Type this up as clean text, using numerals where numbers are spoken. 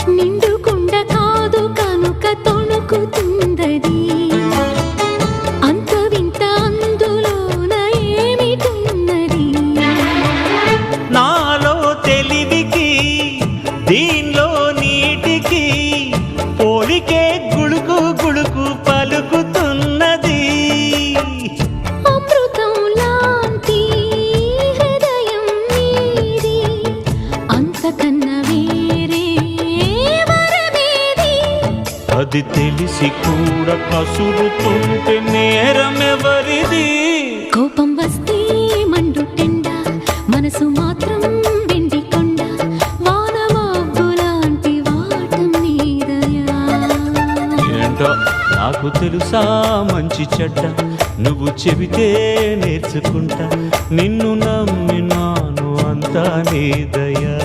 నిండుకుండ కాదు కనుక తొణుకుతుందది అంత వింత అందులోన ఏమిటున్నది నాలో తెలివికి దీనిలో నీటికి పోలికే గుళుకు గుళుకు పలుకుతున్నది అమృతం లాంటి హృదయం నీది అంతకన్నా వేరే వరమేది అది తెలిసి కూడా కసురుతుంటే నేరమెవరిది కోపం వస్తే మండుటెండ మనసు మాత్రం వెండి కొండ వానమబ్బు లాంటి వాటం నీదయా ఏంటో నాకు తెలుసా మంచి చెడ్డ నువ్వు చెబితే నేర్చుకుంటా నిన్ను నమ్మినాను అంతా నీ దయా